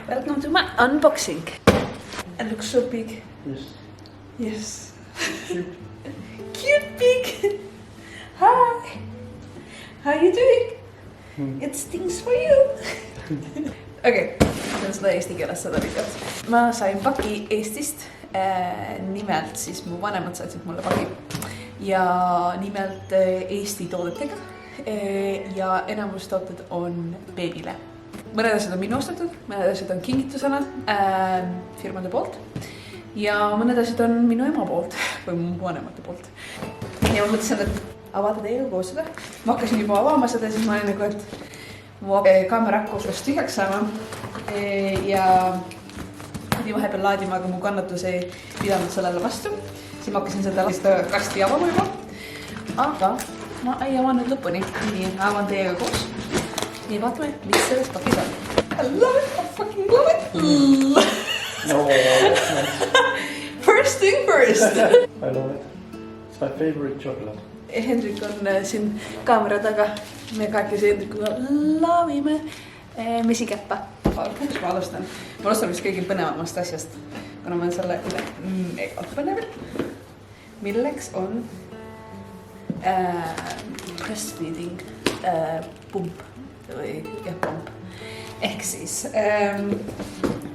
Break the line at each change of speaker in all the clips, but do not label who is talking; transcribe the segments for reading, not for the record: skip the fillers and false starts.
Welcome to my unboxing. It looks so big. Yes. Cute pig. Hi. How you doing? It's things for you. Okei, see on seda eesti keeles seda videot. Ma sain paki Eestist. Nimelt siis mu vanemad saatsid mulle paki. Ja nimelt Eesti toodetega. Ja enamus tooted on beebile. Mõned asjad on minu ostetud, mõned asjad on kingitusena firmade poolt. Ja mõned asjad on minu ema poolt või mu vanemate poolt. Ja ma mõtlesin, et avada teiega koos seda. Ma hakkasin juba avama seda, siis ma olin nagu, et mu kaamera hakkas tühjaks saama. Ja pidi vahepeal laadima, aga mu kannatus ei pidanud sellele vastu. Siis ma hakkasin seda kasti avama juba. Aga ma ei avanud lõpuni. Nii avan teiega koos. Nii vaatame, mis selles pakis on. I love it, I fucking love it.
No, that's nice.
First thing first.
I love it. It's my favorite chocolate.
Hendrik on siin kaamera taga. Me kahekesi Hendrikuga laavime mesikäppa. Kuidas ma alustan? Ma alustan vist kõigil põnevamast asjast. Kuna ma olen selle mega põnevil. Milleks on breastfeeding pump. Või pump. Ehk siis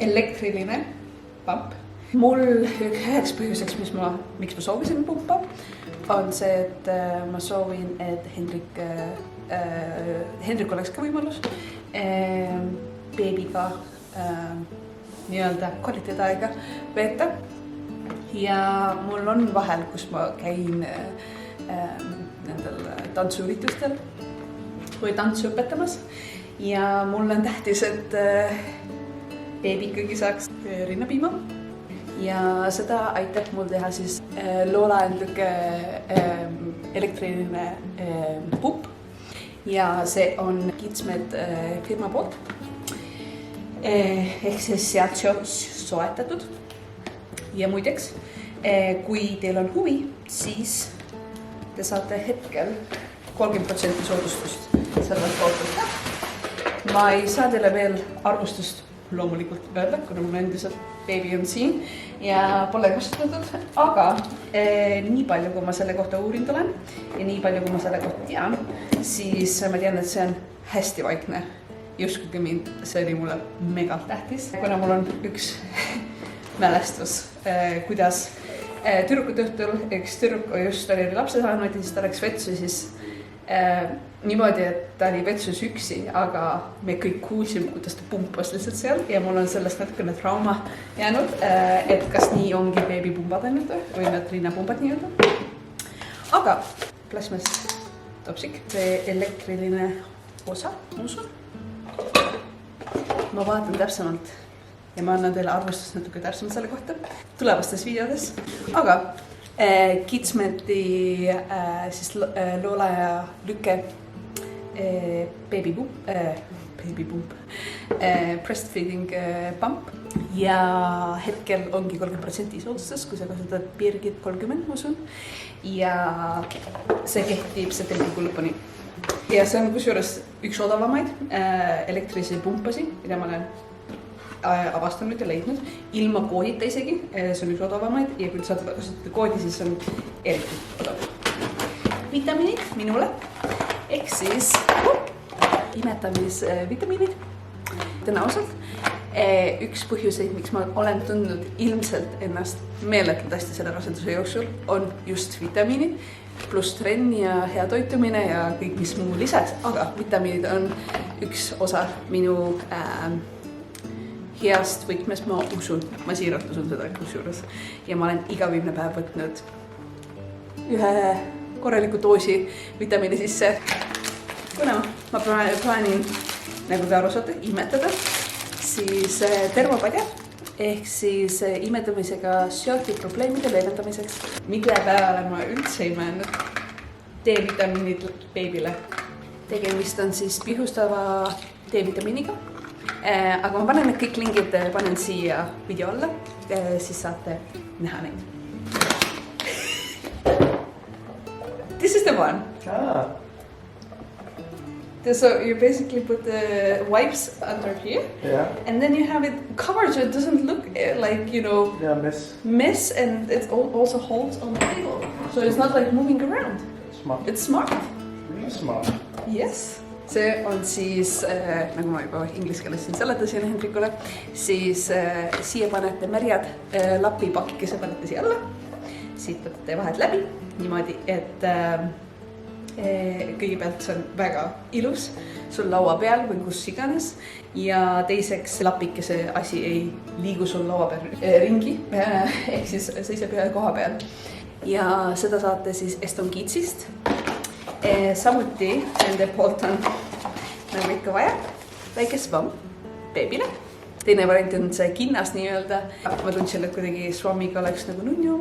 elektriline pump. Mul üheks põhjuseks, miks ma soovisin pumpa, on see, et ma soovin, et Hendrik oleks ka võimalus beebiga nii-öelda kvaliteetaega veeta. Ja mul on vahel, kus ma käin nendel tantsuüritustel või tantsu õpetamas. Ja mul on tähtis, et beebi ikkagi saaks rinnapiima. Ja seda aitab mul teha siis Lola endluke elektriline pump. Ja see on Kidsmed firma poolt. Ehk siis sealt soetatud. Ja muideks, kui teil on huvi, siis te saate hetkel 30% soodustust sellest tootesta. Ma ei saa teile veel arvustust loomulikult öelda, kuna mul endiselt beebi on siin ja pole kasutatud, aga nii palju, kui ma selle kohta uurinud olen ja nii palju, kui ma selle kohta tean, siis ma tean, et see on hästi vaikne. Juskugi mind, see oli mulle mega tähtis, kuna mul on üks mälestus, kuidas tüdrukute õhtul üks tüdruk just oli lapse saanud ja siis ta läks vetsu siis niimoodi, et ta oli vetsus üksi, aga me kõik kuulsime, kuidas ta pumpas lihtsalt seal ja mul on sellest natukene trauma jäänud, et kas nii ongi beebipumbad ainult või need rinnapumbad nii-öelda. Aga plasmas topsik, see elektriline osa, usun. Ma vaatan täpsemalt ja ma annan teile arvustust natuke täpsemalt selle kohta tulevastes videodes. Aga Kidsmedi siis Lola ja Lüke beebipump, breastfeeding pump ja hetkel ongi 30% soodustus, kui sa kasutad piirgid 30, ma usun. Ja see kehtib septembrikuu lõpuni. Ja see on kusjuures üks odavamaid elektrilisi pumpasi, mida ma olen avastanud ja leidnud, ilma koodita isegi, see on üks odavamaid ja kui saad kasutada koodi, siis on eriti odav. Vitamiinid minule, ehk siis imetamisvitamiinid. Tõenäoliselt üks põhjuseid, miks ma olen tundnud ilmselt ennast meeletult hästi selle raseduse jooksul, on just vitamiinid, pluss trenn ja hea toitumine ja kõik, mis muu lisaks, aga vitamiinid on üks osa minu heast võtmest, ma usun, ma siiralt usun seda kusjuures ja ma olen iga viimne päev võtnud ühe korraliku doosi vitamiini sisse. Kuna ma plaanin, nagu te aru saate, imetada, siis termopadja ehk siis imetamisega seotud probleemide leevendamiseks. Mille peale ma üldse ei mõelnud D-vitamiinid beebile. Tegemist on siis pihustava D-vitamiiniga. Aga ma panen need kõik lingid, panen siia video alla, siis saate näha neid. This is the one. So you basically put the wipes under here,
Yeah.
and then you have it covered so it doesn't look like, you know,
Yeah,
mess, and it also holds on the table. So it's not like moving around.
Smart.
It's smart.
Really smart.
Yes. See on siis, nagu ma juba inglise keeles siin seletasin Hendrikule, siis siia panete märjad lapipakikese panete siia alla. Siit võtate vahed läbi niimoodi, et kõigepealt see on väga ilus sul laua peal või kus iganes. Ja teiseks lapikese asi ei liigu sul laua peal ringi, ehk siis seisab ühe koha peal. Ja seda saate siis Eston Kidsist. Samuti nende poolt on nagu ikka vaja väike svamm beebile. Teine variant on see kinnas nii-öelda. Ma tundsin, et kuidagi swammiga oleks nagu nunju.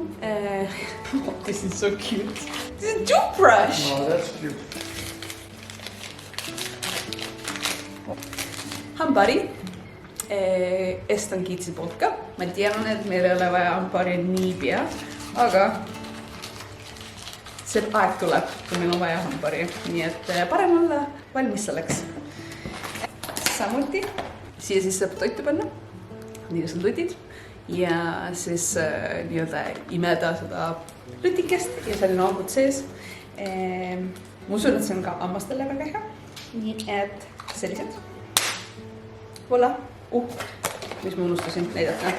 This is so cute. This is a toothbrush.
Oh, that's cute.
Hambari. Eston Kidsi poolt ka. Ma tean, et meil ei ole vaja hambari nii pea, aga see aeg tuleb, kui meil on vaja hambari. Nii et parem olla valmis selleks. Samuti siia siis saab toitu panna, nii kus on lutid, ja siis nii-öelda imeda seda lutikest ja seal on augud sees. Ma usun, et see on ka hammastele väga hea. Nii et sellised. Voila. Mis ma unustasin näidata.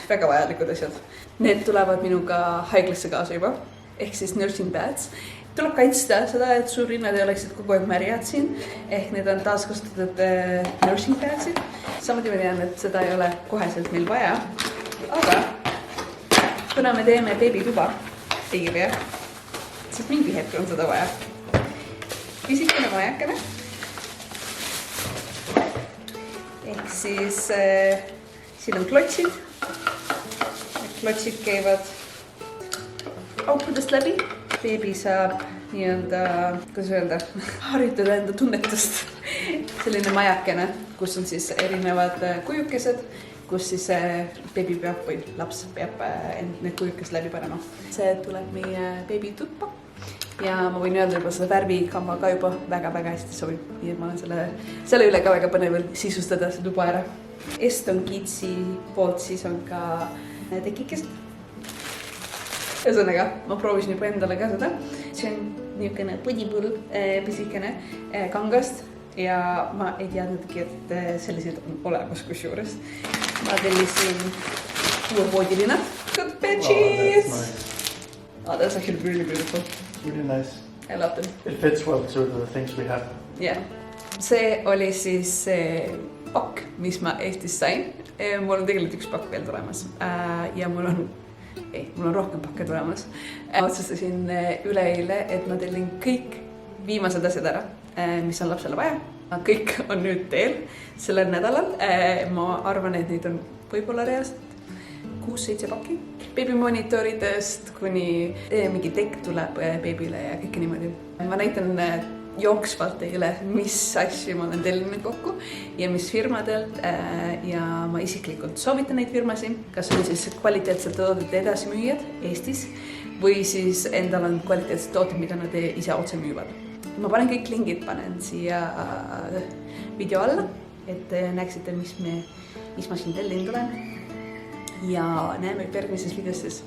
Väga vajalikud asjad. Need tulevad minuga haiglasse kaasa juba, ehk siis nursing pads. Tuleb kaitsta seda, et su rinnad ei oleksid kogu aeg märjad siin, ehk need on taaskasutatud nursing padsid. Samuti ma tean, et seda ei ole koheselt meil vaja, aga kuna me teeme beebituba õige pea, siis mingi hetk on seda vaja. Pisikene vajakene. Ehk siis siin on klotsid. Klotsid käivad aukudest läbi. Beebi saab nii-öelda, kuidas öelda, harjutada enda tunnetust. Selline majakene, kus on siis erinevad kujukesed, kus siis beebi peab või laps peab need kujukesed läbi panema. See tuleb meie beebi tuppa ja ma võin öelda juba seda värvikamba ka juba väga-väga hästi sobib. Nii et ma olen selle üle ka väga põnev sisustada see tuba ära. Eston Kidsi poolt siis on ka tekikest. Ühesõnaga, ma proovisin juba endale ka seda. See on niisugune pudipull pisikene kangast ja ma ei teadnudki, et sellised on olemas kusjuures. Ma tellisin suurvoodiline. Good bed cheese!
Oh, that's nice.
Oh, that's actually really beautiful.
It's really nice.
I love them.
It fits well to the things we have.
Yeah. See oli siis pakk, mis ma Eestis sain. Mul on tegelikult üks pakk veel tulemas ja mul on rohkem pakke tulemas. Otsustasin üleeile, et ma tellin kõik viimased asjad ära, mis on lapsele vaja. Kõik on nüüd teel sellel nädalal. Ma arvan, et neid on võib-olla reaalselt 6-7 pakki. Beebimonitoridest kuni mingi tekk tuleb beebile ja kõike niimoodi. Ma näitan jooksvalt teile, mis asju ma olen tellinud kokku ja mis firmadelt ja ma isiklikult soovitan neid firmasid, kas on siis kvaliteetsed toodete edasimüüjad Eestis või siis endal on kvaliteetsed tooted, mida nad ise otse müüvad. Ma panen kõik lingid, panen siia video alla, et näeksite, mis ma siin tellin tulen ja näeme järgmises videos siis.